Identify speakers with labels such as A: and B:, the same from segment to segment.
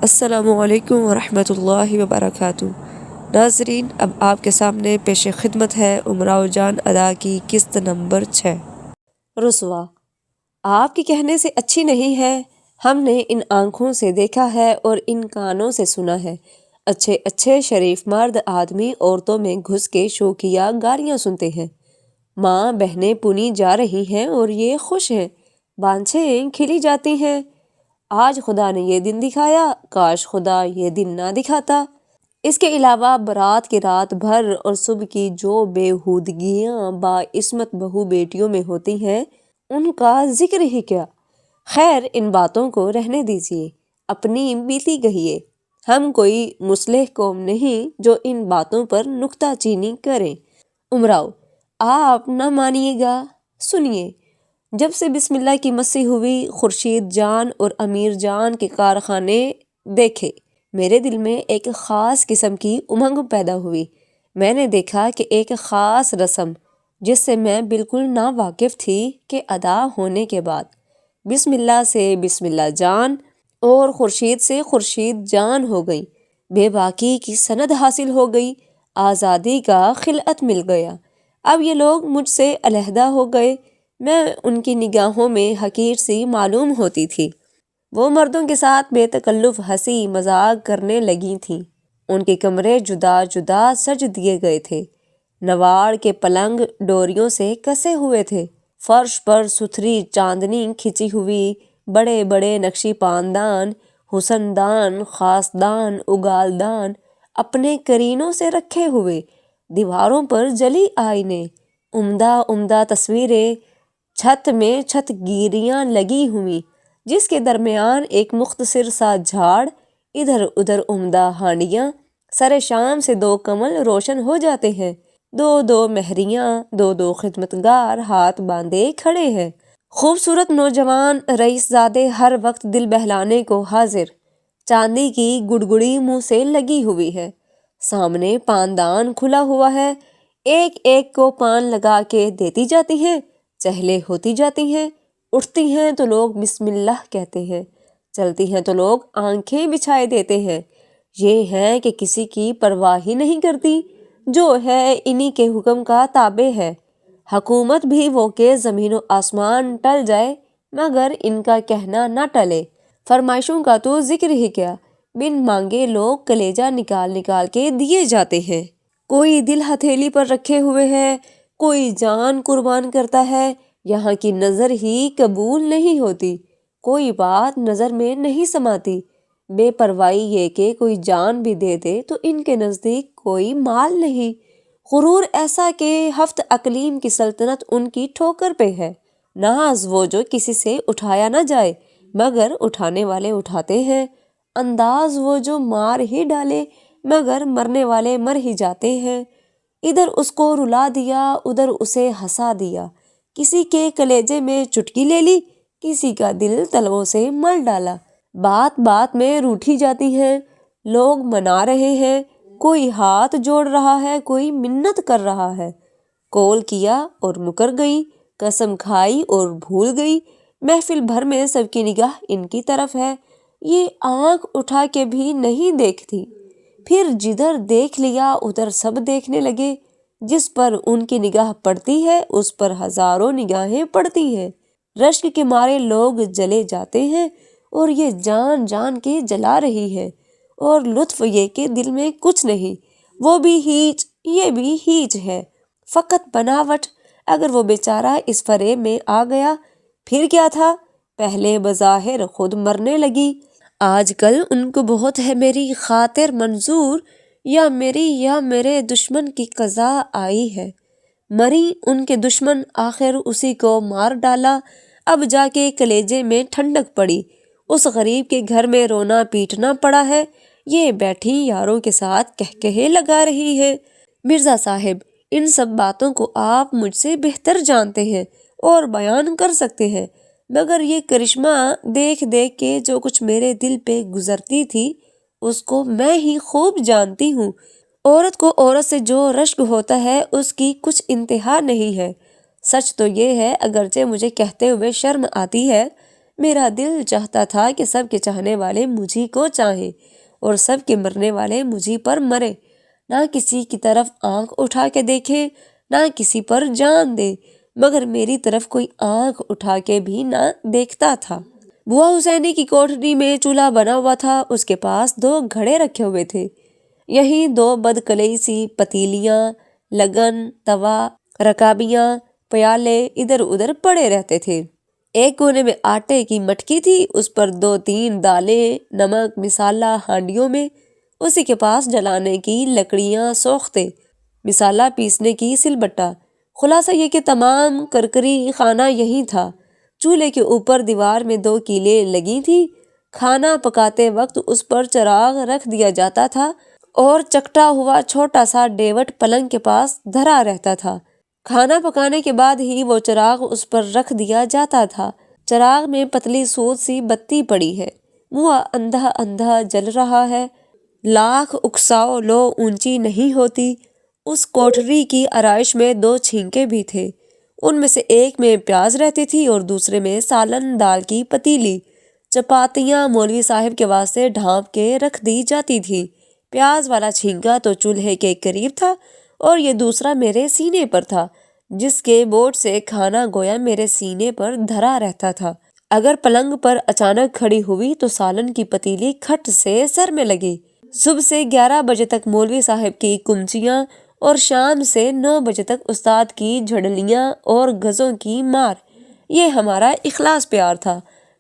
A: السلام علیکم ورحمۃ اللہ وبرکاتہ۔ ناظرین، اب آپ کے سامنے پیش خدمت ہے امراؤ جان ادا کی قسط نمبر 6۔ رسوا، آپ کے کہنے سے اچھی نہیں ہے، ہم نے ان آنکھوں سے دیکھا ہے اور ان کانوں سے سنا ہے، اچھے اچھے شریف مرد آدمی عورتوں میں گھس کے شوخیہ گالیاں سنتے ہیں، ماں بہنیں پنی جا رہی ہیں اور یہ خوش ہیں، بانجھیں کھلی جاتی ہیں۔ آج خدا نے یہ دن دکھایا، کاش خدا یہ دن نہ دکھاتا۔ اس کے علاوہ برات کی رات بھر اور صبح کی جو بےہودگیاں باعصمت بہو بیٹیوں میں ہوتی ہیں ان کا ذکر ہی کیا۔ خیر، ان باتوں کو رہنے دیجیے، اپنی بیتی کہیے۔ ہم کوئی مصلح قوم نہیں جو ان باتوں پر نکتہ چینی کریں۔ امراؤ، آپ نہ مانیے گا، سنیے۔ جب سے بسم اللہ کی مسیح ہوئی، خورشید جان اور امیر جان کے کارخانے دیکھے، میرے دل میں ایک خاص قسم کی امنگ پیدا ہوئی۔ میں نے دیکھا کہ ایک خاص رسم جس سے میں بالکل ناواقف تھی کہ ادا ہونے کے بعد بسم اللہ سے بسم اللہ جان اور خورشید سے خورشید جان ہو گئی، بے باکی کی سند حاصل ہو گئی، آزادی کا خلعت مل گیا۔ اب یہ لوگ مجھ سے علیحدہ ہو گئے، میں ان کی نگاہوں میں حقیر سی معلوم ہوتی تھی۔ وہ مردوں کے ساتھ بے تکلف ہنسی مذاق کرنے لگی تھیں۔ ان کے کمرے جدا جدا سج دیے گئے تھے، نواڑ کے پلنگ ڈوریوں سے کسے ہوئے تھے، فرش پر ستھری چاندنی کھچی ہوئی، بڑے بڑے نقشی پاندان، حسن دان، خاص دان، اگال دان اپنے کرینوں سے رکھے ہوئے، دیواروں پر جلی آئینے، عمدہ عمدہ تصویریں، چھت میں چھت گیریاں لگی ہوئی جس کے درمیان ایک مختصر سا جھاڑ، ادھر ادھر عمدہ ہانڈیاں، سر شام سے 2 کمل روشن ہو جاتے ہیں، 2 مہریاں، 2 خدمتگار ہاتھ باندھے کھڑے ہیں، خوبصورت نوجوان رئیس زادے ہر وقت دل بہلانے کو حاضر، چاندی کی گڑگڑی منہ سے لگی ہوئی ہے، سامنے پاندان کھلا ہوا ہے، ایک ایک کو پان لگا کے دیتی جاتی ہیں، چہلے ہوتی جاتی ہیں، اٹھتی ہیں تو لوگ بسم اللہ کہتے ہیں، چلتی ہیں تو لوگ آنکھیں بچھائے دیتے ہیں، یہ ہے کہ کسی کی پرواہ ہی نہیں کرتی، جو ہے انہی کے حکم کا تابع ہے، حکومت بھی وہ کہ زمین و آسمان ٹل جائے مگر ان کا کہنا نہ ٹلے۔ فرمائشوں کا تو ذکر ہی کیا، بن مانگے لوگ کلیجہ نکال نکال کے دیے جاتے ہیں، کوئی دل ہتھیلی پر رکھے ہوئے ہے، کوئی جان قربان کرتا ہے، یہاں کی نظر ہی قبول نہیں ہوتی، کوئی بات نظر میں نہیں سماتی، بے پرواہی یہ کہ کوئی جان بھی دے دے تو ان کے نزدیک کوئی مال نہیں، غرور ایسا کہ ہفت اقلیم کی سلطنت ان کی ٹھوکر پہ ہے، ناز وہ جو کسی سے اٹھایا نہ جائے مگر اٹھانے والے اٹھاتے ہیں، انداز وہ جو مار ہی ڈالے مگر مرنے والے مر ہی جاتے ہیں، ادھر اس کو رلا دیا ادھر اسے ہنسا دیا، کسی کے کلیجے میں چٹکی لے لی، کسی کا دل تلووں سے مل ڈالا، بات بات میں روٹھی جاتی ہیں، لوگ منا رہے ہیں، کوئی ہاتھ جوڑ رہا ہے، کوئی منت کر رہا ہے، قول کیا اور مکر گئی، قسم کھائی اور بھول گئی، محفل بھر میں سب کی نگاہ ان کی طرف ہے، یہ آنکھ اٹھا کے بھی نہیں دیکھتی، پھر جدھر دیکھ لیا ادھر سب دیکھنے لگے، جس پر ان کی نگاہ پڑتی ہے اس پر ہزاروں نگاہیں پڑتی ہیں، رشک کے مارے لوگ جلے جاتے ہیں اور یہ جان جان کے جلا رہی ہے، اور لطف یہ کہ دل میں کچھ نہیں، وہ بھی ہیچ یہ بھی ہیچ ہے، فقط بناوٹ، اگر وہ بیچارہ اس فریب میں آ گیا پھر کیا تھا، پہلے بظاہر خود مرنے لگی، آج کل ان کو بہت ہے میری خاطر منظور، یا میری یا میرے دشمن کی قضا آئی ہے، مری ان کے دشمن آخر اسی کو مار ڈالا، اب جا کے کلیجے میں ٹھنڈک پڑی، اس غریب کے گھر میں رونا پیٹنا پڑا ہے، یہ بیٹھی یاروں کے ساتھ کہکہے لگا رہی ہے۔ مرزا صاحب، ان سب باتوں کو آپ مجھ سے بہتر جانتے ہیں اور بیان کر سکتے ہیں، مگر یہ کرشمہ دیکھ دیکھ کے جو کچھ میرے دل پہ گزرتی تھی اس کو میں ہی خوب جانتی ہوں، عورت کو عورت سے جو رشک ہوتا ہے اس کی کچھ انتہا نہیں ہے، سچ تو یہ ہے اگرچہ مجھے کہتے ہوئے شرم آتی ہے، میرا دل چاہتا تھا کہ سب کے چاہنے والے مجھے کو چاہیں اور سب کے مرنے والے مجھے پر مرے، نہ کسی کی طرف آنکھ اٹھا کے دیکھیں، نہ کسی پر جان دے، مگر میری طرف کوئی آنکھ اٹھا کے بھی نہ دیکھتا تھا۔ بوا حسینی کی کوٹھری میں چولہا بنا ہوا تھا، اس کے پاس 2 گھڑے رکھے ہوئے تھے، یہیں 2 بدکلئی سی پتیلیاں، لگن، توا، رکابیاں، پیالے ادھر ادھر پڑے رہتے تھے۔ ایک کونے میں آٹے کی مٹکی تھی، اس پر 2-3 دالیں، نمک، مسالہ ہانڈیوں میں، اسی کے پاس جلانے کی لکڑیاں، سوختے، مسالہ پیسنے کی سل بٹا۔ خلاصہ یہ کہ تمام کرکری خانہ یہی تھا۔ چولہے کے اوپر دیوار میں 2 کیلیں لگی تھی، کھانا پکاتے وقت اس پر چراغ رکھ دیا جاتا تھا اور چکٹا ہوا چھوٹا سا ڈیوٹ پلنگ کے پاس دھرا رہتا تھا۔ کھانا پکانے کے بعد ہی وہ چراغ اس پر رکھ دیا جاتا تھا۔ چراغ میں پتلی سوت سی بتی پڑی ہے، بوا اندھا اندھا جل رہا ہے، لاکھ اکساؤ لو اونچی نہیں ہوتی۔ اس کوٹھری کی آرائش میں 2 چھینکے بھی تھے، ان میں سے ایک میں پیاز رہتی تھی اور دوسرے میں سالن دال کی پتیلی۔ چپاتیاں مولوی صاحب کے واسطے ڈھانپ کے رکھ دی جاتی تھی۔ پیاز والا چھینکا تو چولہے کے قریب تھا اور یہ دوسرا میرے سینے پر تھا، جس کے بوٹ سے کھانا گویا میرے سینے پر دھرا رہتا تھا۔ اگر پلنگ پر اچانک کھڑی ہوئی تو سالن کی پتیلی کھٹ سے سر میں لگی۔ صبح سے 11 بجے تک مولوی صاحب کی کمچیاں اور شام سے 9 بجے تک استاد کی جھڑلیاں اور گزوں کی مار، یہ ہمارا اخلاص پیار تھا۔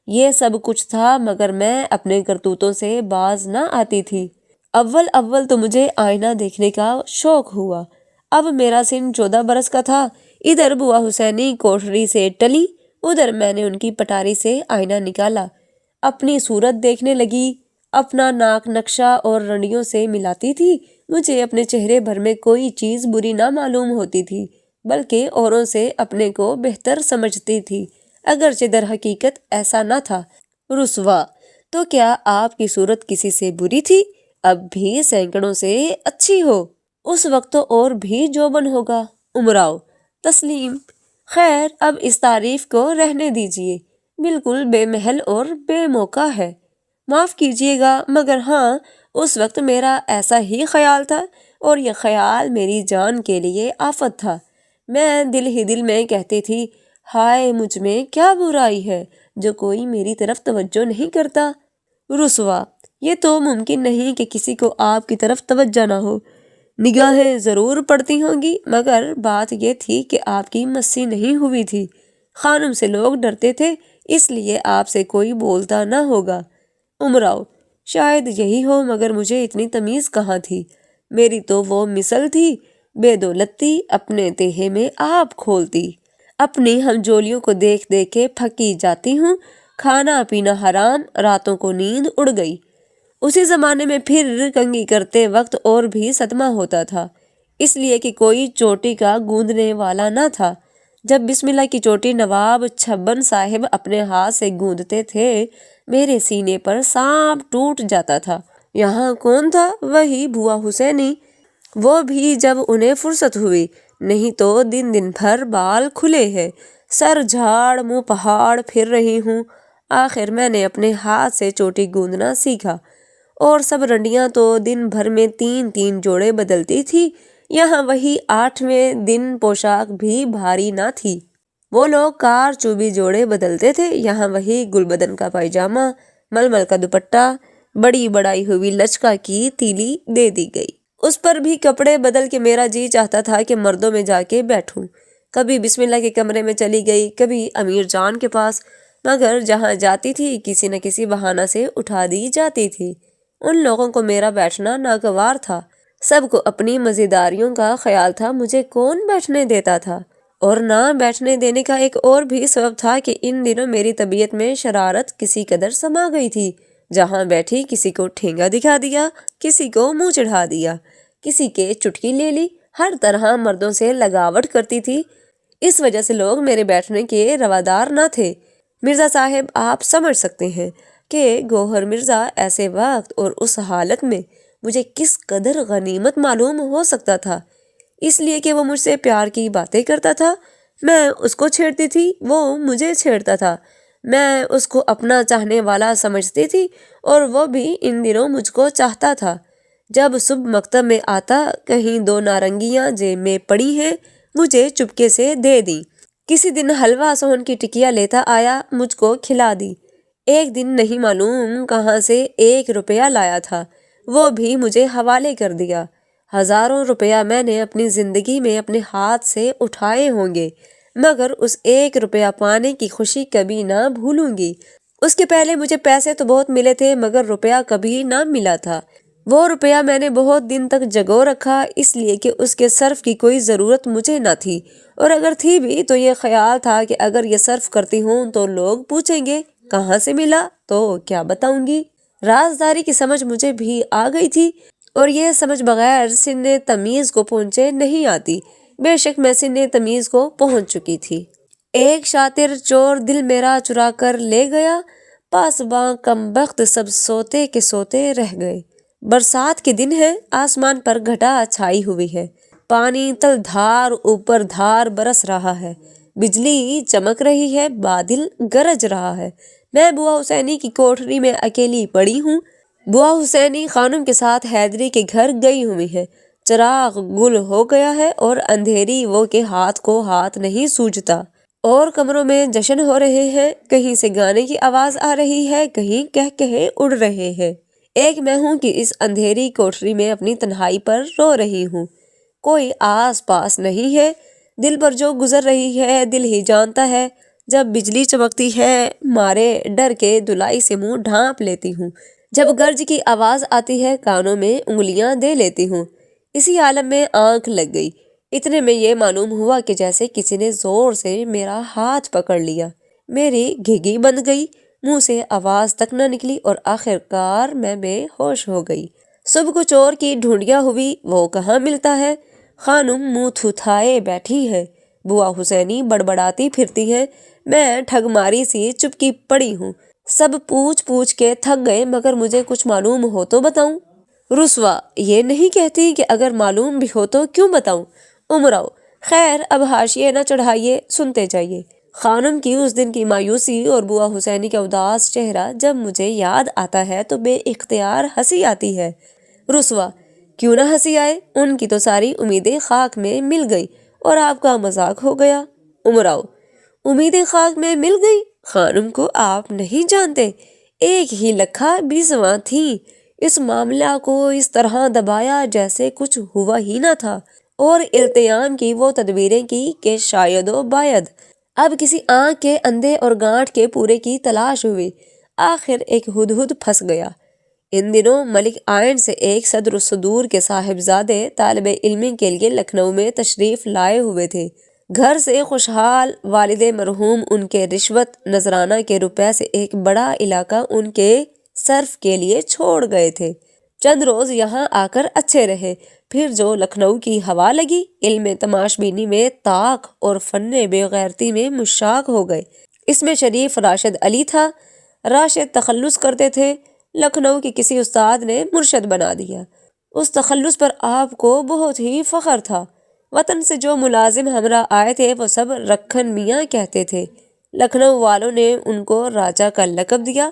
A: یہ سب کچھ تھا مگر میں اپنے کرتوتوں سے باز نہ آتی تھی۔ اول تو مجھے آئینہ دیکھنے کا شوق ہوا۔ اب میرا سن 14 برس کا تھا۔ ادھر بوا حسینی کوٹھری سے ٹلی، ادھر میں نے ان کی پٹاری سے آئینہ نکالا، اپنی صورت دیکھنے لگی، اپنا ناک نقشہ اور رنڈیوں سے ملاتی تھی۔ مجھے اپنے چہرے بھر میں کوئی چیز بری نہ معلوم ہوتی تھی، بلکہ اوروں سے اپنے کو بہتر سمجھتی تھی، اگرچہ در حقیقت ایسا نہ تھا۔ رسوا: تو کیا آپ کی صورت کسی سے بری تھی؟ اب بھی سینکڑوں سے اچھی ہو۔ اس وقت تو اور بھی جوبن ہوگا۔ امراؤ: تسلیم: خیر اب اس تعریف کو رہنے دیجیے، بالکل بے محل اور بے موقع ہے، معاف کیجیے گا، مگر ہاں اس وقت میرا ایسا ہی خیال تھا اور یہ خیال میری جان کے لیے آفت تھا۔ میں دل ہی دل میں کہتی تھی، ہائے مجھ میں کیا برائی ہے جو کوئی میری طرف توجہ نہیں کرتا۔ رسوا: یہ تو ممکن نہیں کہ کسی کو آپ کی طرف توجہ نہ ہو، نگاہیں ضرور پڑتی ہوں گی، مگر بات یہ تھی کہ آپ کی مسی نہیں ہوئی تھی، خانم سے لوگ ڈرتے تھے، اس لیے آپ سے کوئی بولتا نہ ہوگا۔ امراؤ: شاید یہی ہو، مگر مجھے اتنی تمیز کہاں تھی، میری تو وہ مثل تھی، بے دولتی اپنے تہے میں آپ کھولتی، اپنی ہمجولیوں کو دیکھ دیکھ کے پھکی جاتی ہوں، کھانا پینا حرام، راتوں کو نیند اڑ گئی۔ اسی زمانے میں پھر کنگھی کرتے وقت اور بھی صدمہ ہوتا تھا، اس لیے کہ کوئی چوٹی کا گوندنے والا نہ تھا۔ جب بسم اللہ کی چوٹی نواب چھبن صاحب اپنے ہاتھ سے گوندتے تھے، میرے سینے پر سانپ ٹوٹ جاتا تھا۔ یہاں کون تھا؟ وہی بوا حسینی، وہ بھی جب انہیں فرصت ہوئی، نہیں تو دن دن بھر بال کھلے ہیں، سر جھاڑ منہ پہاڑ پھر رہی ہوں۔ آخر میں نے اپنے ہاتھ سے چوٹی گوندنا سیکھا اور سب رنڈیاں تو دن بھر میں 3 جوڑے بدلتی تھی، یہاں وہی 8ویں دن پوشاک بھی بھاری نہ تھی، وہ لوگ کار چوبی جوڑے بدلتے تھے، یہاں وہی گلبدن کا پائجامہ، ململ کا دوپٹہ، بڑی بڑائی ہوئی لچکا کی تیلی دے دی گئی، اس پر بھی کپڑے بدل کے میرا جی چاہتا تھا کہ مردوں میں جا کے بیٹھوں۔ کبھی بسم اللہ کے کمرے میں چلی گئی، کبھی امیر جان کے پاس، مگر جہاں جاتی تھی کسی نہ کسی بہانہ سے اٹھا دی جاتی تھی۔ ان لوگوں کو میرا بیٹھنا ناگوار تھا، سب کو اپنی مزیداریوں کا خیال تھا، مجھے کون بیٹھنے دیتا تھا؟ اور نہ بیٹھنے دینے کا ایک اور بھی سبب تھا کہ ان دنوں میری طبیعت میں شرارت کسی قدر سما گئی تھی، جہاں بیٹھی کسی کو ٹھینگا دکھا دیا، کسی کو منہ چڑھا دیا، کسی کے چٹکی لے لی، ہر طرح مردوں سے لگاوٹ کرتی تھی، اس وجہ سے لوگ میرے بیٹھنے کے روادار نہ تھے۔ مرزا صاحب آپ سمجھ سکتے ہیں کہ گوہر مرزا ایسے وقت اور اس حالت میں مجھے کس قدر غنیمت معلوم ہو سکتا تھا، اس لیے کہ وہ مجھ سے پیار کی باتیں کرتا تھا، میں اس کو چھیڑتی تھی، وہ مجھے چھیڑتا تھا، میں اس کو اپنا چاہنے والا سمجھتی تھی اور وہ بھی ان دنوں مجھ کو چاہتا تھا۔ جب صبح مکتب میں آتا کہیں 2 نارنگیاں جیب میں پڑی ہیں مجھے چپکے سے دے دیں۔ کسی دن حلوہ سون کی ٹکیا لیتا آیا مجھ کو کھلا دی۔ ایک دن نہیں معلوم کہاں سے 1 روپیہ لایا تھا، وہ بھی مجھے حوالے کر دیا۔ ہزاروں روپیہ میں نے اپنی زندگی میں اپنے ہاتھ سے اٹھائے ہوں گے مگر اس 1 روپیہ پانے کی خوشی کبھی نہ بھولوں گی۔ اس کے پہلے مجھے پیسے تو بہت ملے تھے مگر روپیہ کبھی نہ ملا تھا۔ وہ روپیہ میں نے بہت دن تک جگو رکھا اس لیے کہ اس کے صرف کی کوئی ضرورت مجھے نہ تھی، اور اگر تھی بھی تو یہ خیال تھا کہ اگر یہ صرف کرتی ہوں تو لوگ پوچھیں گے کہاں سے ملا تو کیا بتاؤں گی۔ رازداری کی سمجھ مجھے بھی آ گئی تھی اور یہ سمجھ بغیر سن تمیز کو پہنچے نہیں آتی۔ بے شک میں سن تمیز کو پہنچ چکی تھی۔ ایک شاطر چور دل میرا چرا کر لے گیا، پاسباں کم بخت سب سوتے کے سوتے رہ گئے۔ برسات کے دن ہے، آسمان پر گھٹا چھائی ہوئی ہے، پانی تل دھار اوپر دھار برس رہا ہے، بجلی چمک رہی ہے، بادل گرج رہا ہے۔ میں بوا حسینی کی کوٹھری میں اکیلی پڑی ہوں۔ بوا حسینی خانم کے ساتھ حیدری کے گھر گئی ہوئی ہے۔ چراغ گل ہو گیا ہے اور اندھیری وہ کے ہاتھ کو ہاتھ نہیں سوجھتا، اور کمروں میں جشن ہو رہے ہیں، کہیں سے گانے کی آواز آ رہی ہے، کہیں کہے اڑ رہے ہیں۔ ایک میں ہوں کہ اس اندھیری کوٹھری میں اپنی تنہائی پر رو رہی ہوں، کوئی آس پاس نہیں ہے۔ دل پر جو گزر رہی ہے دل ہی جانتا ہے۔ جب بجلی چمکتی ہے مارے ڈر کے دلائی سے منہ ڈھانپ لیتی ہوں، جب گرج کی آواز آتی ہے کانوں میں انگلیاں دے لیتی ہوں۔ اسی عالم میں آنکھ لگ گئی، اتنے میں یہ معلوم ہوا کہ جیسے کسی نے زور سے میرا ہاتھ پکڑ لیا، میری گھگی بند گئی، منہ سے آواز تک نہ نکلی اور آخرکار میں بے ہوش ہو گئی۔ صبح کو چور کی ڈھونڈیا ہوئی وہ کہاں ملتا ہے۔ خانم منہ تھوتھائے بیٹھی ہے، بوا حسینی بڑبڑاتی پھرتی ہے، میں ٹھگ ماری سی چپکی پڑی ہوں۔ سب پوچھ پوچھ کے تھک گئے مگر مجھے کچھ معلوم ہو تو بتاؤں۔ رسوا یہ نہیں کہتی کہ اگر معلوم بھی ہو تو کیوں بتاؤں۔ امراؤ خیر اب حاشیے نہ چڑھائیے، سنتے جائیے۔ خانم کی اس دن کی مایوسی اور بوا حسینی کا اداس چہرہ جب مجھے یاد آتا ہے تو بے اختیار ہنسی آتی ہے۔ رسوا کیوں نہ ہنسی آئے، ان کی تو ساری امیدیں خاک میں مل گئی اور آپ کا مذاق ہو گیا۔ امراؤ امیدیں خاک میں مل گئی، خانم کو آپ نہیں جانتے، ایک ہی لکھا 20واں تھیں۔ اس معاملہ کو اس طرح دبایا جیسے کچھ ہوا ہی نہ تھا اور التیام کی وہ تدبیریں کی کہ شاید و باید۔ اب کسی آنکھ کے اندھے اور گانٹھ کے پورے کی تلاش ہوئی، آخر ایک ہدہد پھنس گیا۔ ان دنوں ملک آئین سے ایک صدر الصدور کے صاحبزادے طالب علمی کے لیے لکھنؤ میں تشریف لائے ہوئے تھے۔ گھر سے خوشحال والد مرحوم ان کے رشوت نذرانہ کے روپے سے ایک بڑا علاقہ ان کے صرف کے لیے چھوڑ گئے تھے۔ چند روز یہاں آ کر اچھے رہے، پھر جو لکھنؤ کی ہوا لگی، علم تماش بینی میں طاق اور فن بے غیرتی میں مشاق ہو گئے۔ اس میں شریف راشد علی تھا۔ راشد تخلص کرتے تھے، لکھنؤ کے کسی استاد نے مرشد بنا دیا۔ اس تخلص پر آپ کو بہت ہی فخر تھا۔ وطن سے جو ملازم ہمراہ آئے تھے وہ سب رکھن میاں کہتے تھے۔ لکھنؤ والوں نے ان کو راجہ کا لقب دیا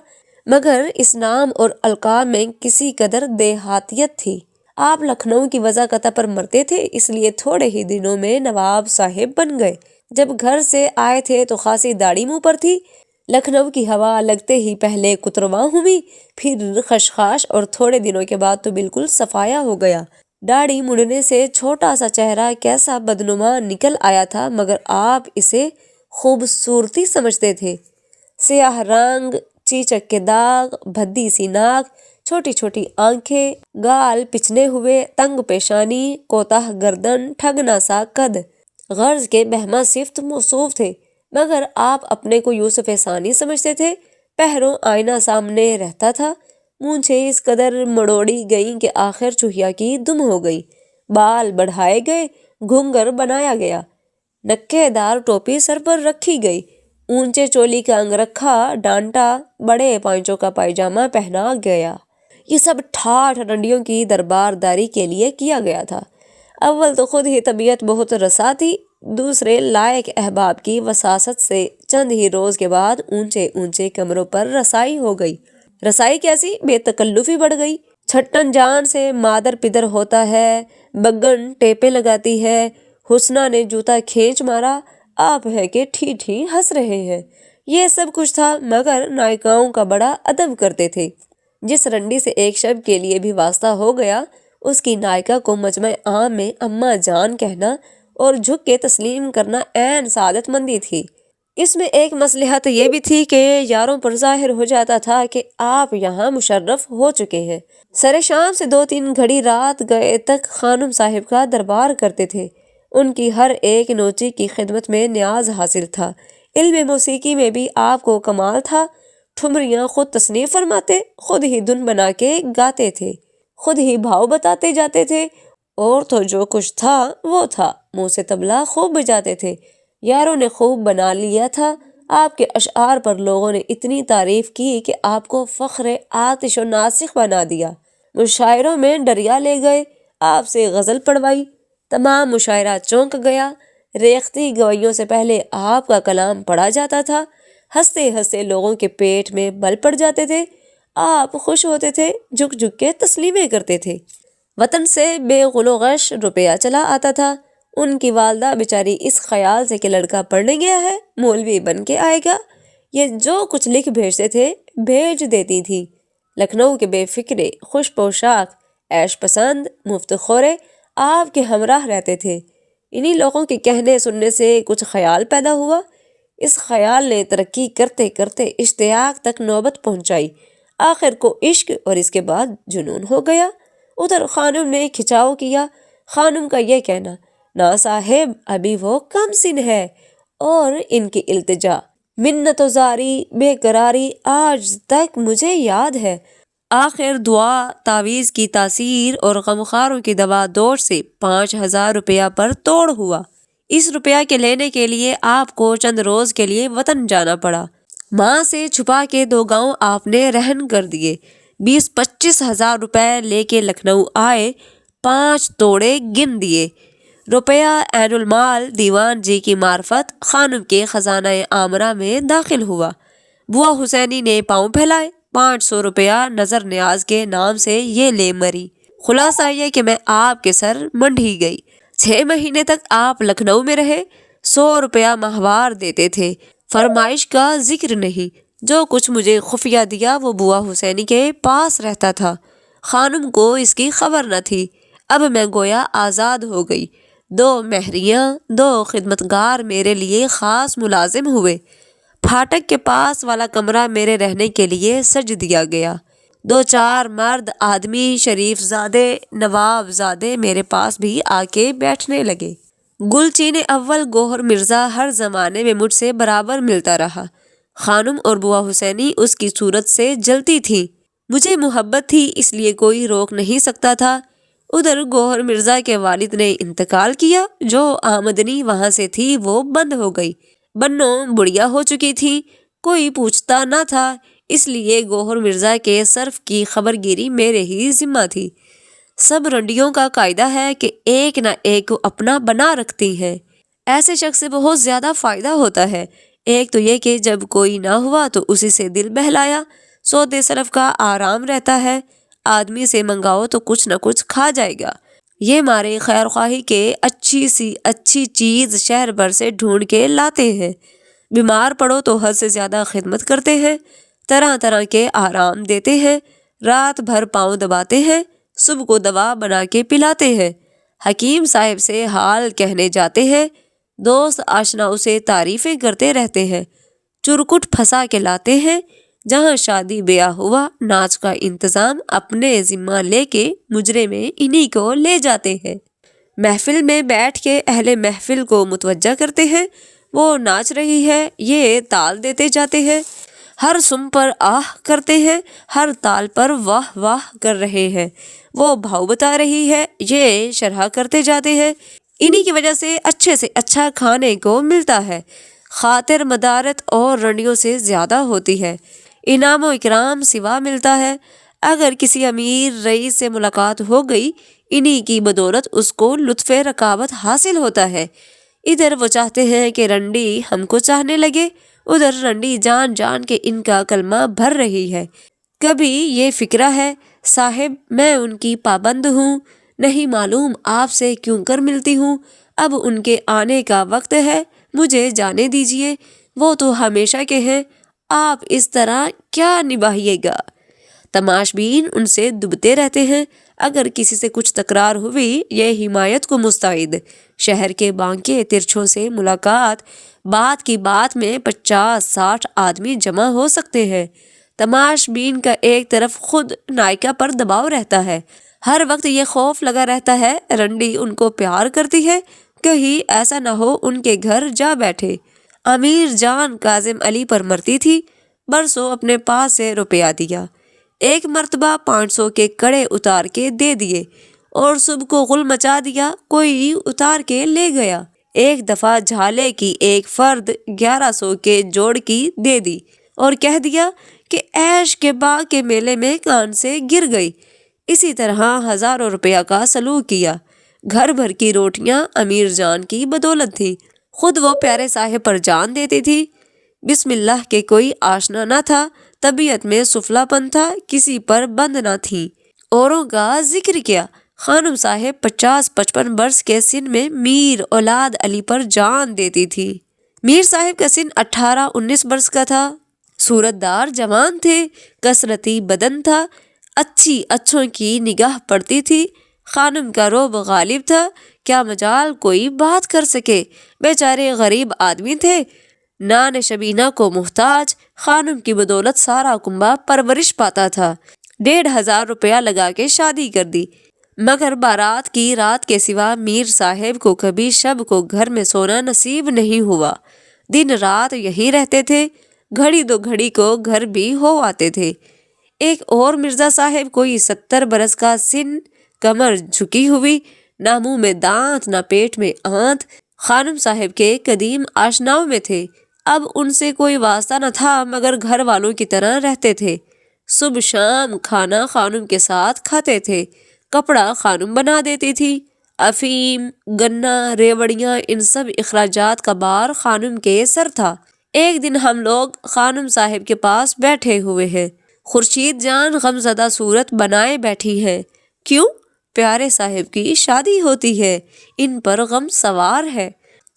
A: مگر اس نام اور القاب میں کسی قدر دیہاتیت تھی۔ آپ لکھنؤ کی وضاقتہ پر مرتے تھے اس لیے تھوڑے ہی دنوں میں نواب صاحب بن گئے۔ جب گھر سے آئے تھے تو خاصی داڑھی منہ پر تھی۔ لکھنؤ کی ہوا لگتے ہی پہلے کترواں ہوئی، پھر خشخاش اور تھوڑے دنوں کے بعد تو بالکل صفایا ہو گیا۔ داڑھی مڑنے سے چھوٹا سا چہرہ کیسا بدنما نکل آیا تھا مگر آپ اسے خوبصورتی سمجھتے تھے۔ سیاہ رنگ، چیچک کے داغ، بھدی سی ناک، چھوٹی چھوٹی آنکھیں، گال پچنے ہوئے، تنگ پیشانی، کوتاہ گردن، ٹھگنا سا قد، غرض کے بہمہ صفت موصوف تھے مگر آپ اپنے کو یوسف ثانی سمجھتے تھے۔ پہروں آئینہ سامنے رہتا تھا، مونچھیں اس قدر مڑوڑی گئیں کہ آخر چوہیا کی دم ہو گئی، بال بڑھائے گئے، گھنگر بنایا گیا، نکے دار ٹوپی سر پر رکھی گئی، اونچے چولی کا انگرکھا ڈانٹا، بڑے پائچوں کا پائجامہ پہنا گیا۔ یہ سب ٹھاٹھ رنڈیوں کی دربار داری کے لیے کیا گیا تھا۔ اول تو خود ہی طبیعت بہت رسا تھی، دوسرے لائق احباب کی وساست سے چند ہی روز کے بعد اونچے اونچے کمروں پر رسائی ہو گئی۔ رسائی کیسی؟ بے تکلفی بڑھ گئی۔ چھٹن جان سے مادر پدر ہوتا ہے، بگن ٹیپے لگاتی ہے، حسنہ نے جوتا کھینچ مارا، آپ ہے کہ ٹھی ٹھی ہنس رہے ہیں۔ یہ سب کچھ تھا، مگر نائکاؤں کا بڑا ادب کرتے تھے۔ جس رنڈی سے ایک شب کے لیے بھی واسطہ ہو گیا، اس کی نائکا کو مجمع عام میں اماں جان کہنا اور جھک کے تسلیم کرنا عین سعادت مندی تھی۔ اس میں ایک مصلحت یہ بھی تھی کہ یاروں پر ظاہر ہو جاتا تھا کہ آپ یہاں مشرف ہو چکے ہیں۔ سر شام سے 2-3 گھڑی رات گئے تک خانم صاحب کا دربار کرتے تھے۔ ان کی ہر ایک نوچی کی خدمت میں نیاز حاصل تھا۔ علم موسیقی میں بھی آپ کو کمال تھا۔ ٹھمریاں خود تصنیف فرماتے، خود ہی دھن بنا کے گاتے تھے، خود ہی بھاؤ بتاتے جاتے تھے، اور تو جو کچھ تھا وہ تھا۔ منہ سے طبلہ خوب بجاتے تھے، یاروں نے خوب بنا لیا تھا۔ آپ کے اشعار پر لوگوں نے اتنی تعریف کی کہ آپ کو فخر آتش و ناسخ بنا دیا۔ مشاعروں میں ڈریا لے گئے، آپ سے غزل پڑھوائی، تمام مشاعرہ چونک گیا۔ ریختہ گویوں سے پہلے آپ کا کلام پڑھا جاتا تھا۔ ہنستے ہنستے لوگوں کے پیٹ میں بل پڑ جاتے تھے۔ آپ خوش ہوتے تھے، جھک جھک کے تسلیمیں کرتے تھے۔ وطن سے بے غل و غش روپیہ چلا آتا تھا۔ ان کی والدہ بیچاری اس خیال سے کہ لڑکا پڑھنے گیا ہے، مولوی بن کے آئے گا، یہ جو کچھ لکھ بھیجتے تھے بھیج دیتی تھی۔ لکھنؤ کے بے فکرے، خوش پوشاک، عیش پسند، مفت خورے آپ کے ہمراہ رہتے تھے۔ انہی لوگوں کے کہنے سننے سے کچھ خیال پیدا ہوا۔ اس خیال نے ترقی کرتے کرتے اشتیاق تک نوبت پہنچائی۔ آخر کو عشق اور اس کے بعد جنون ہو گیا۔ ادھر خانم نے کھچاؤ کیا۔ خانم کا یہ کہنا، نا صاحب ابھی وہ کم سن ہے، اور ان کی التجا، منت و زاری، بے قراری آج تک مجھے یاد ہے۔ آخر دعا، تعویذ کی تاثیر اور غمخواروں کی دوا دوش سے 5000 روپیہ پر توڑ ہوا۔ اس روپیہ کے لینے کے لیے آپ کو چند روز کے لیے وطن جانا پڑا۔ ماں سے چھپا کے 2 گاؤں آپ نے رہن کر دیے۔ 20-25 ہزار روپے لے کے لکھنؤ آئے، 5 توڑے گن دیے۔ روپیہ عین المال دیوان جی کی معرفت خانم کے خزانہ عامرہ میں داخل ہوا۔ بوا حسینی نے پاؤں پھیلائے، 500 روپیہ نظر نیاز کے نام سے یہ لے مری۔ خلاصہ یہ کہ میں آپ کے سر منڈھی گئی۔ 6 مہینے تک آپ لکھنؤ میں رہے، 100 روپیہ ماہوار دیتے تھے، فرمائش کا ذکر نہیں۔ جو کچھ مجھے خفیہ دیا وہ بوا حسینی کے پاس رہتا تھا۔ خانم کو اس کی خبر نہ تھی۔ اب میں گویا آزاد ہو گئی۔ 2 مہریاں، 2 خدمتگار میرے لیے خاص ملازم ہوئے۔ پھاٹک کے پاس والا کمرہ میرے رہنے کے لیے سج دیا گیا۔ 2-4 مرد آدمی، شریف زادے، نواب زادے میرے پاس بھی آ کے بیٹھنے لگے۔ گلچین اول گوہر مرزا ہر زمانے میں مجھ سے برابر ملتا رہا۔ خانم اور بوا حسینی اس کی صورت سے جلتی تھی۔ مجھے محبت تھی، اس لیے کوئی روک نہیں سکتا تھا۔ ادھر گوہر مرزا کے والد نے انتقال کیا، جو آمدنی وہاں سے تھی وہ بند ہو گئی۔ بنو بڑھیا ہو چکی تھی، کوئی پوچھتا نہ تھا، اس لیے گوہر مرزا کے صرف کی خبر گیری میرے ہی ذمہ تھی۔ سب رنڈیوں کا قاعدہ ہے کہ ایک نہ ایک کو اپنا بنا رکھتی ہیں۔ ایسے شخص سے بہت زیادہ فائدہ ہوتا ہے۔ ایک تو یہ کہ جب کوئی نہ ہوا تو اسی سے دل بہلایا، سودے صرف کا آرام رہتا ہے۔ آدمی سے منگاؤ تو کچھ نہ کچھ کھا جائے گا۔ یہ مارے خیر خواہی کے اچھی سی اچھی چیز شہر بھر سے ڈھونڈ کے لاتے ہیں۔ بیمار پڑو تو حد سے زیادہ خدمت کرتے ہیں، طرح طرح کے آرام دیتے ہیں، رات بھر پاؤں دباتے ہیں، صبح کو دوا بنا کے پلاتے ہیں، حکیم صاحب سے حال کہنے جاتے ہیں، دوست آشنا اسے تعریفیں کرتے رہتے ہیں، چرکٹ پھنسا کے لاتے ہیں۔ جہاں شادی بیاہ ہوا، ناچ کا انتظام اپنے ذمہ لے کے مجرے میں انہی کو لے جاتے ہیں۔ محفل میں بیٹھ کے اہل محفل کو متوجہ کرتے ہیں، وہ ناچ رہی ہے، یہ تال دیتے جاتے ہیں، ہر سم پر آہ کرتے ہیں، ہر تال پر واہ واہ کر رہے ہیں، وہ بھاؤ بتا رہی ہے، یہ شرح کرتے جاتے ہیں۔ انہی کی وجہ سے اچھے اچھا کھانے کو ملتا ہے، خاطر مدارت اور رنڈیوں سے زیادہ ہوتی ہے، انعام و اکرام سوا ملتا ہے۔ اگر کسی امیر رئیس سے ملاقات ہو گئی، انہی کی بدولت اس کو لطف رقابت حاصل ہوتا ہے۔ ادھر وہ چاہتے ہیں کہ رنڈی ہم کو چاہنے لگے، ادھر رنڈی جان جان کے ان کا کلمہ بھر رہی ہے۔ کبھی یہ فکرہ ہے صاحب میں ان کی پابند ہوں، نہیں معلوم آپ سے کیوں کر ملتی ہوں، اب ان کے آنے کا وقت ہے، مجھے جانے دیجیے، وہ تو ہمیشہ کے ہیں، آپ اس طرح کیا نبھائیے گا؟ تماش بین ان سے دبتے رہتے ہیں، اگر کسی سے کچھ تکرار ہوئی یہ حمایت کو مستعد، شہر کے بانکے ترچھوں سے ملاقات، بات کی بات میں 50-60 آدمی جمع ہو سکتے ہیں۔ تماش بین کا ایک طرف خود نائکا پر دباؤ رہتا ہے، ہر وقت یہ خوف لگا رہتا ہے رنڈی ان کو پیار کرتی ہے، کہیں ایسا نہ ہو ان کے گھر جا بیٹھے۔ امیر جان کاظم علی پر مرتی تھی، برسوں اپنے پاس سے روپیہ دیا، ایک مرتبہ 500 کے کڑے اتار کے دے دیے اور صبح کو غل مچا دیا، کوئی اتار کے لے گیا۔ ایک دفعہ جھالے کی ایک فرد 1100 کے جوڑ کی دے دی اور کہہ دیا کہ عیش کے باغ کے میلے میں کان سے گر گئی۔ اسی طرح ہزاروں روپیہ کا سلوک کیا۔ گھر بھر کی روٹیاں امیر جان کی بدولت تھی، خود وہ پیارے صاحب پر جان دیتی تھی۔ بسم اللہ کے کوئی آشنا نہ تھا، طبیعت میں سفلا پن تھا، کسی پر بند نہ تھی۔ اوروں کا ذکر کیا، خانم صاحب 50-55 برس کے سن میں میر اولاد علی پر جان دیتی تھی۔ میر صاحب کا سن 18-19 برس کا تھا، صورت دار جوان تھے، کثرتی بدن تھا، اچھی اچھوں کی نگاہ پڑتی تھی، خانم کا رعب غالب تھا، کیا مجال کوئی بات کر سکے، بیچارے غریب آدمی تھے، نان شبینہ کو محتاج، خانم کی بدولت سارا کنبہ پرورش پاتا تھا۔ 1500 روپیہ لگا کے شادی کر دی، مگر بارات کی رات کے سوا میر صاحب کو کبھی شب کو گھر میں سونا نصیب نہیں ہوا، دن رات یہیں رہتے تھے، گھڑی دو گھڑی کو گھر بھی ہو آتے تھے۔ ایک اور مرزا صاحب کوئی 70 برس کا سن، کمر جھکی ہوئی، نہ منہ میں دانت نہ پیٹ میں آنت، خانم صاحب کے قدیم آشناؤں میں تھے، اب ان سے کوئی واسطہ نہ تھا مگر گھر والوں کی طرح رہتے تھے، صبح شام کھانا خانم کے ساتھ کھاتے تھے، کپڑا خانم بنا دیتی تھی، افیم، گنا، ریوڑیاں، ان سب اخراجات کا بار خانم کے سر تھا۔ ایک دن ہم لوگ خانم صاحب کے پاس بیٹھے ہوئے ہیں، خورشید جان غمزدہ صورت بنائے بیٹھی ہے، کیوں؟ پیارے صاحب کی شادی ہوتی ہے، ان پر غم سوار ہے۔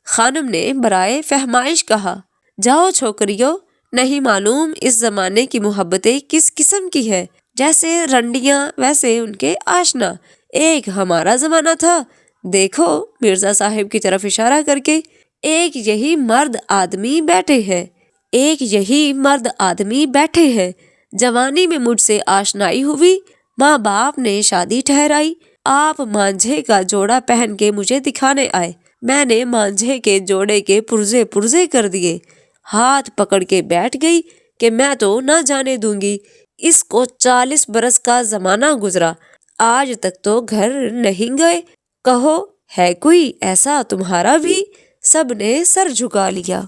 A: خانم نے برائے فہمائش کہا، جاؤ چھوکریو، نہیں معلوم اس زمانے کی محبتیں کس قسم کی ہے، جیسے رنڈیاں ویسے ان کے آشنا، ایک ہمارا زمانہ تھا، دیکھو مرزا صاحب کی طرف اشارہ کر کے، ایک یہی مرد آدمی بیٹھے ہیں، ایک یہی مرد آدمی بیٹھے ہیں، جوانی میں مجھ سے آشنائی ہوئی، ماں باپ نے شادی ٹھہرائی، آپ مانجھے کا جوڑا پہن کے مجھے دکھانے آئے، میں نے مانجھے کے جوڑے کے پرزے پرزے کر دیے، ہاتھ پکڑ کے بیٹھ گئی کہ میں تو نہ جانے دوں گی، اس کو 40 برس کا زمانہ گزرا، آج تک تو گھر نہیں گئے، کہو ہے کوئی ایسا تمہارا بھی؟ سب نے سر جھکا لیا۔